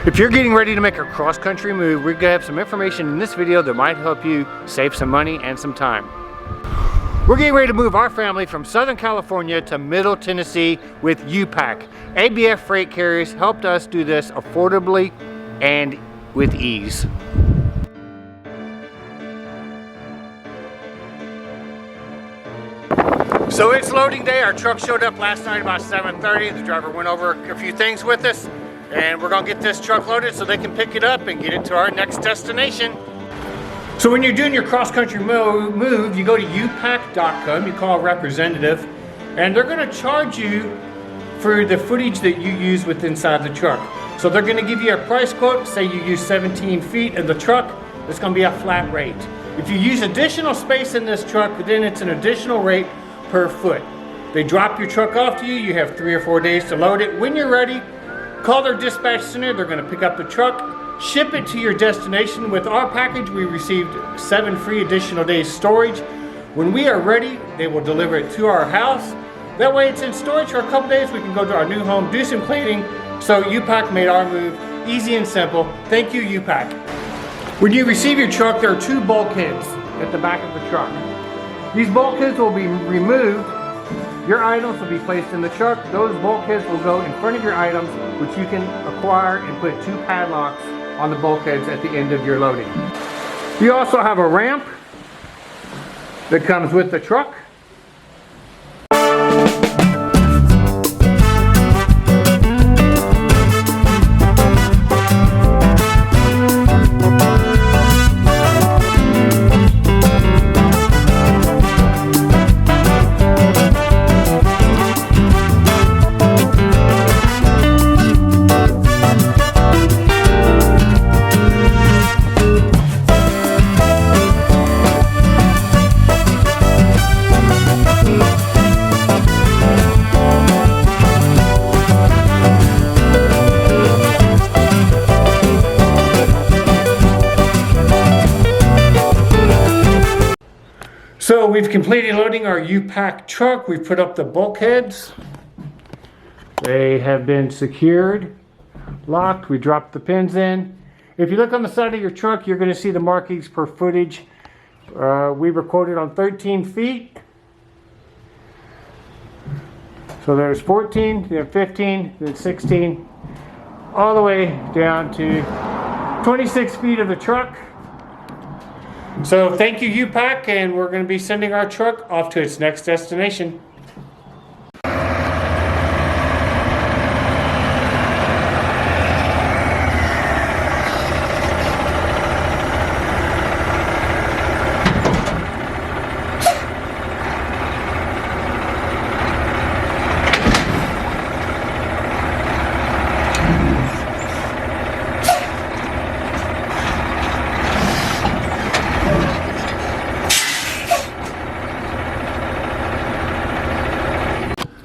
If you're getting ready to make a cross-country move, we're gonna have some information in this video that might help you save some money and some time. We're getting ready to move our family from Southern California to Middle Tennessee with U-Pack. ABF Freight carriers helped us do this affordably and with ease. So it's loading day. Our truck showed up last night about 7:30. The driver went over a few things with us, and we're gonna get this truck loaded so they can pick it up and get it to our next destination. So when you're doing your cross-country move, you go to upack.com, you call a representative, and they're gonna charge you for the footage that you use with inside the truck. So they're gonna give you a price quote, say you use 17 feet of the truck, it's gonna be a flat rate. If you use additional space in this truck, then it's an additional rate per foot. They drop your truck off to you, you have 3 or 4 days to load it. When you're ready, call their dispatch center, they're gonna pick up the truck, ship it to your destination. With our package, we received 7 free additional days storage. When we are ready, they will deliver it to our house. That way it's in storage for a couple days. We can go to our new home, do some cleaning. So U-Pack made our move easy and simple. Thank you, U-Pack. When you receive your truck, there are 2 bulkheads at the back of the truck. These bulkheads will be removed. Your items will be placed in the truck. Those bulkheads will go in front of your items, which you can acquire and put 2 padlocks on the bulkheads at the end of your loading. You also have a ramp that comes with the truck. So we've completed loading our U-Pack truck. We've put up the bulkheads. They have been secured, locked. We dropped the pins in. If you look on the side of your truck, you're going to see the markings per footage. We were quoted on 13 feet. So there's 14, then 15, then 16, all the way down to 26 feet of the truck. So thank you, U-Pack, and we're going to be sending our truck off to its next destination.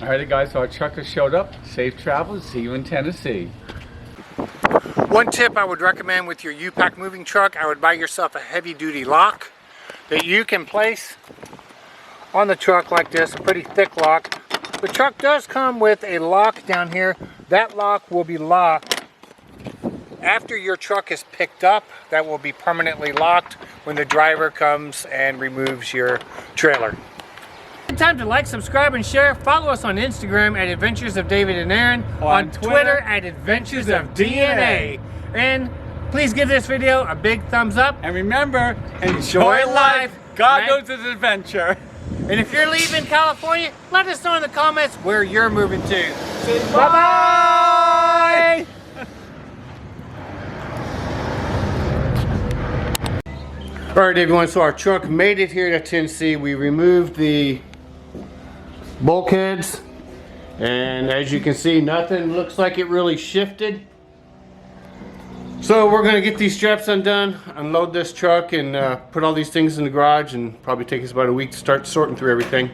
Alrighty guys, so our truck has showed up. Safe travels, see you in Tennessee. One tip I would recommend with your U-Pack moving truck, I would buy yourself a heavy duty lock that you can place on the truck like this, a pretty thick lock. The truck does come with a lock down here. That lock will be locked after your truck is picked up. That will be permanently locked when the driver comes and removes your trailer. Time to like, subscribe, and share. Follow us on Instagram at Adventures of David and Aaron, on Twitter at Adventures of DNA. And please give this video a big thumbs up. And remember, enjoy life. God goes to the adventure. And if you're leaving California, let us know in the comments where you're moving to. Bye-bye! All right, everyone, so our truck made it here to Tennessee. We removed the bulkheads, and as you can see, nothing looks like it really shifted. So we're going to get these straps undone, unload this truck, and put all these things in the garage, and probably take us about a week to start sorting through everything.